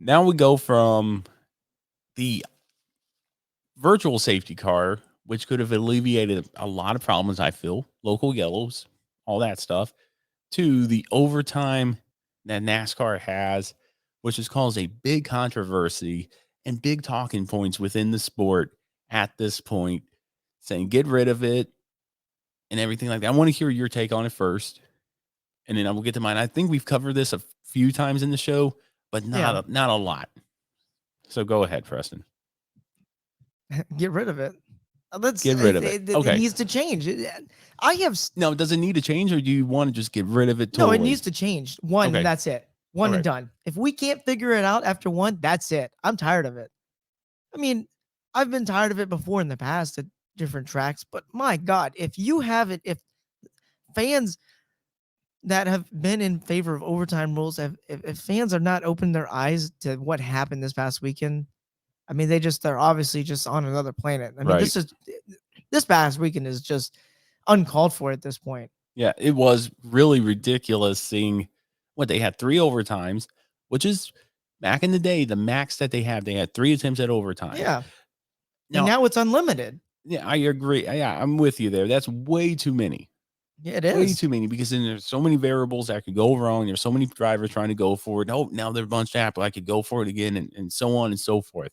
Now we go from the virtual safety car, which could have alleviated a lot of problems, I feel, local yellows, all that stuff, to the overtime that NASCAR has, which has caused a big controversy and big talking points within the sport at this point, saying get rid of it and everything like that. I want to hear your take on it first, and then I will get to mine. I think we've covered this a few times in the show, but not a lot. So go ahead, Preston. Get rid of it. Get rid of it. Okay. It needs to change. I have No, does it need to change, or do you want to just get rid of it no. totally? It needs to change. One, Okay. and that's it. One Okay. and done. If we can't figure it out after one, that's it. I'm tired of it. I mean, I've been tired of it before in the past at different tracks, but my God, if you have it, if fans that have been in favor of overtime rules, if fans are not opening their eyes to what happened this past weekend, I mean, they're obviously just on another planet. I mean, Right. this past weekend is just uncalled for at this point. Yeah, it was really ridiculous seeing what they had 3 overtimes, which is back in the day, the max that they had 3 attempts at overtime. Yeah. And now it's unlimited. Yeah, I agree. Yeah, I'm with you there. That's way too many. Yeah, it is. Way too many, because then there's so many variables that could go wrong. There's so many drivers trying to go for it. Oh, now they're bunched up. I could go for it again, and so on and so forth.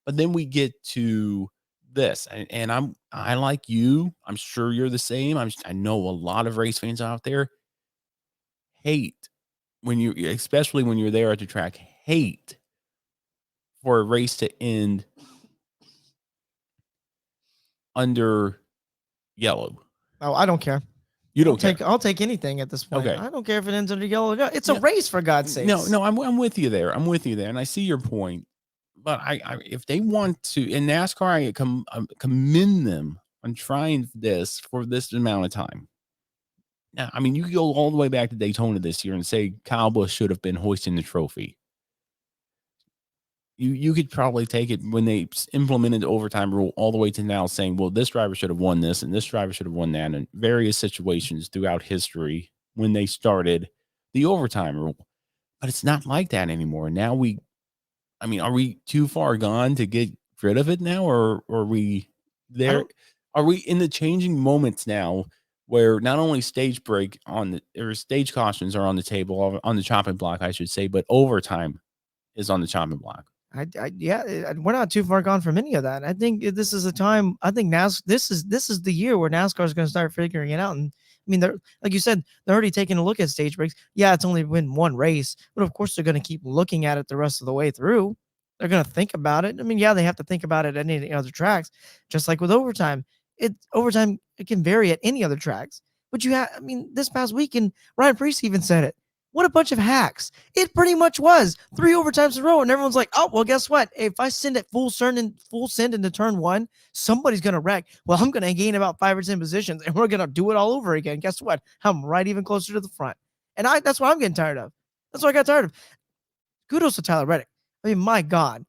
But then we get to this, and I like you. I'm sure you're the same. I know a lot of race fans out there hate when you, especially when you're there at the track, hate for a race to end under yellow. Oh, I don't care. You don't care. I'll take anything at this point. Okay. I don't care if it ends under yellow. It's a race, for God's sake. No, I'm with you there. I'm with you there, and I see your point. But I if they want to, in NASCAR, I commend them on trying this for this amount of time. Now, I mean, you could go all the way back to Daytona this year and say Kyle Busch should have been hoisting the trophy. You could probably take it when they implemented the overtime rule all the way to now, saying, well, this driver should have won this and this driver should have won that, in various situations throughout history when they started the overtime rule. But it's not like that anymore. Now are we too far gone to get rid of it now, or are we there? Are we in the changing moments now where not only stage break or stage cautions are on the table, on the chopping block, I should say, but overtime is on the chopping block? We're not too far gone from any of that. I think this is a time. I think this is the year where NASCAR is going to start figuring it out. And I mean, they're, like you said, they're already taking a look at stage breaks. Yeah, it's only been one race, but of course they're going to keep looking at it the rest of the way through. They're going to think about it. I mean, yeah, they have to think about it at any other tracks, just like with overtime. Overtime, it can vary at any other tracks. But this past weekend, Ryan Preece even said it. What a bunch of hacks. It pretty much was 3 overtimes in a row. And everyone's like, oh, well, guess what? If I send it full send into turn 1, somebody's going to wreck. Well, I'm going to gain about 5 or 10 positions and we're going to do it all over again. Guess what? I'm right even closer to the front. And that's what I'm getting tired of. That's what I got tired of. Kudos to Tyler Reddick. I mean, my God,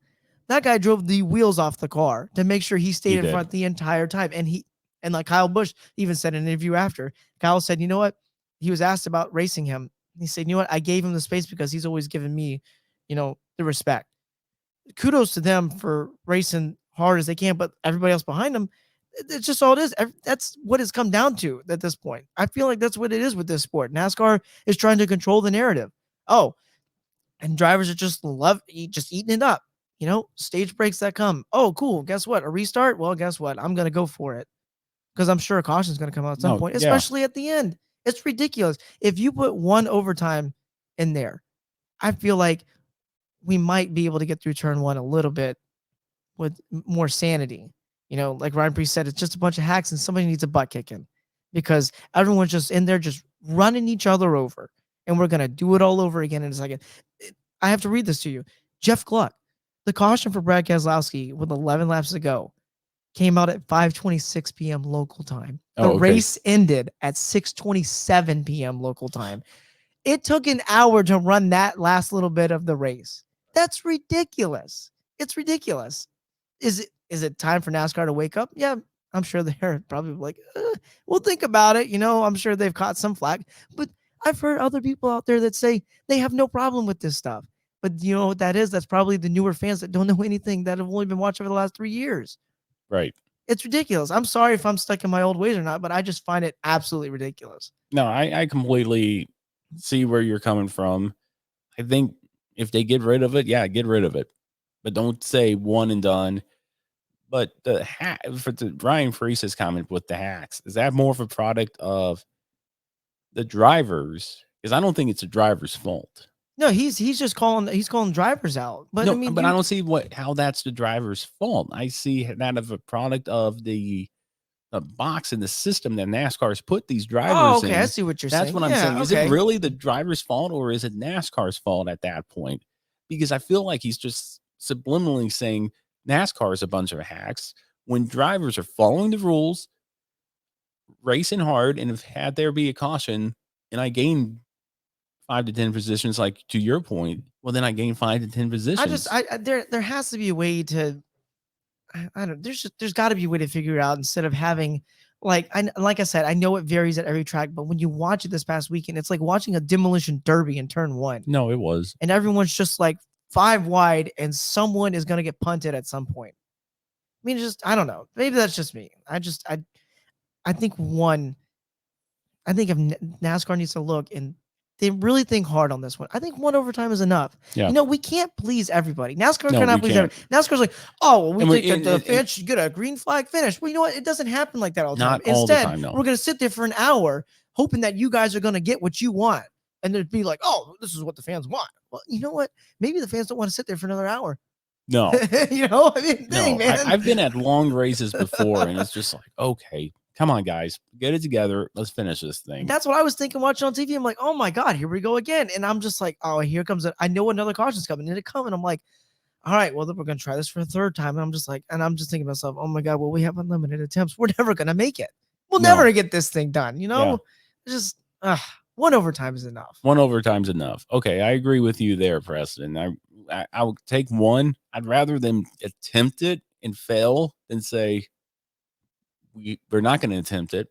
that guy drove the wheels off the car to make sure he stayed in front the entire time. And like Kyle Busch even said in an interview after, Kyle said, you know what? He was asked about racing him. He said, you know what? I gave him the space because he's always given me, the respect. Kudos to them for racing hard as they can, but everybody else behind them, it's just all it is. That's what it's come down to at this point. I feel like that's what it is with this sport. NASCAR is trying to control the narrative. Oh, and drivers are just eating it up. Stage breaks that come. Oh, cool. Guess what? A restart? Well, guess what? I'm going to go for it because I'm sure a caution is going to come out at some point, especially at the end. It's ridiculous. If you put one overtime in there, I feel like we might be able to get through turn 1 a little bit with more sanity. Like Ryan Preece said, it's just a bunch of hacks and somebody needs a butt kicking because everyone's just in there just running each other over. And we're going to do it all over again in a second. I have to read this to you. Jeff Gluck, the caution for Brad Keselowski with 11 laps to go, came out at 5:26 p.m. local time. The race ended at 6:27 p.m. local time. It took an hour to run that last little bit of the race. That's ridiculous. It's ridiculous. Is it time for NASCAR to wake up? Yeah, I'm sure they're probably like, we'll think about it. I'm sure they've caught some flack, but I've heard other people out there that say they have no problem with this stuff. But you know what that is? That's probably the newer fans that don't know anything, that have only been watching for the last 3 years. Right. It's ridiculous. I'm sorry if I'm stuck in my old ways or not, but I just find it absolutely ridiculous. No, I completely see where you're coming from. I think if they get rid of it, yeah, get rid of it. But don't say one and done. But the for the Ryan Freese's comment with the hacks, is that more of a product of the drivers? Because I don't think it's a driver's fault. No, he's just calling drivers out. But No, I mean, but I don't see how that's the driver's fault. I see that as a product of the box and the system that NASCAR's put these drivers okay, I in. see what you're That's saying. what I'm Yeah, saying. Is it okay. really the driver's fault or is it NASCAR's fault at that point? Because I feel like he's just subliminally saying NASCAR is a bunch of hacks when drivers are following the rules, racing hard, and if had there be a caution and I gain 5 to 10 positions, like to your point, well, then I gain 5 to 10 positions. There has to be a way to, I don't, there's got to be a way to figure it out instead of having, like I said, I know it varies at every track, but when you watch it this past weekend, it's like watching a demolition derby in turn 1. No, it was. And everyone's just like 5 wide and someone is going to get punted at some point. I mean, I don't know. Maybe that's just me. I think if NASCAR needs to look and they really think hard on this one. I think 1 overtime is enough. Yeah. You know, we can't please everybody. NASCAR No, cannot we please can't. everybody. NASCAR's like, oh, well, we And think that the fans should get a green flag finish. Well, you know what? It doesn't happen like that all the time. Not all the Instead, time, no. we're going to sit there for an hour hoping that you guys are going to get what you want. And they'd be like, oh, this is what the fans want. Well, you know what? Maybe the fans don't want to sit there for another hour. No. You know, I mean, dang, No, man. I've been at long races before, and it's just like, okay, come on, guys, get it together. Let's finish this thing. That's what I was thinking watching on TV. I'm like, oh my God, here we go again. And I'm just like, oh, here comes it. I know another caution's coming. And it coming. I'm like, all right, well, then we're going to try this for a 3rd time. And I'm just thinking to myself, oh my God, well, we have unlimited attempts. We're never going to make it. We'll never get this thing done. You know, just 1 overtime is enough. 1 overtime's enough. Okay, I agree with you there, Preston. I would take 1. I'd rather them attempt it and fail than say we're not going to attempt it,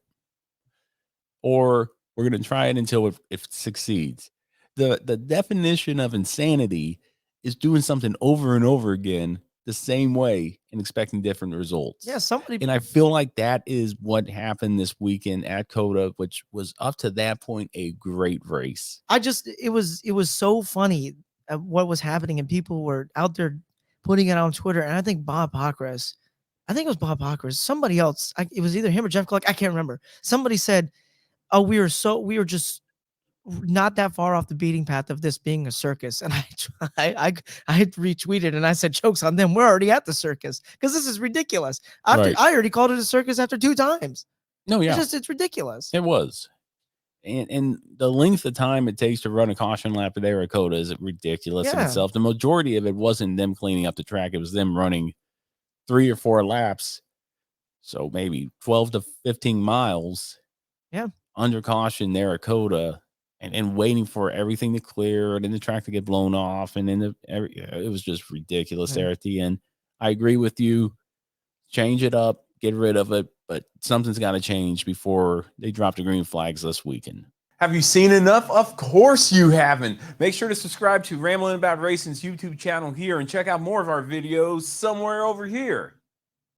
or we're going to try it until it succeeds. The definition of insanity is doing something over and over again the same way and expecting different results. Yeah, and I feel like that is what happened this weekend at COTA, which was up to that point a great race. It was so funny what was happening, and people were out there putting it on Twitter. And I think it was Bob Pockris, somebody else. It was either him or Jeff Clark. I can't remember. Somebody said, oh, we were just not that far off the beating path of this being a circus. And I retweeted and I said, jokes on them. We're already at the circus because this is ridiculous. I already called it a circus after 2 times. No, yeah. It's ridiculous. It was. And the length of time it takes to run a caution lap there at COTA is ridiculous in itself. The majority of it wasn't them cleaning up the track. It was them running 3 or 4 laps. So maybe 12 to 15 miles. Yeah. Under caution there at COTA and waiting for everything to clear and then the track to get blown off. And then it was just ridiculous there at the end. I agree with you. Change it up, get rid of it, but something's got to change before they drop the green flags this weekend. Have you seen enough? Of course you haven't. Make sure to subscribe to Ramblin' About Racin's YouTube channel here and check out more of our videos somewhere over here.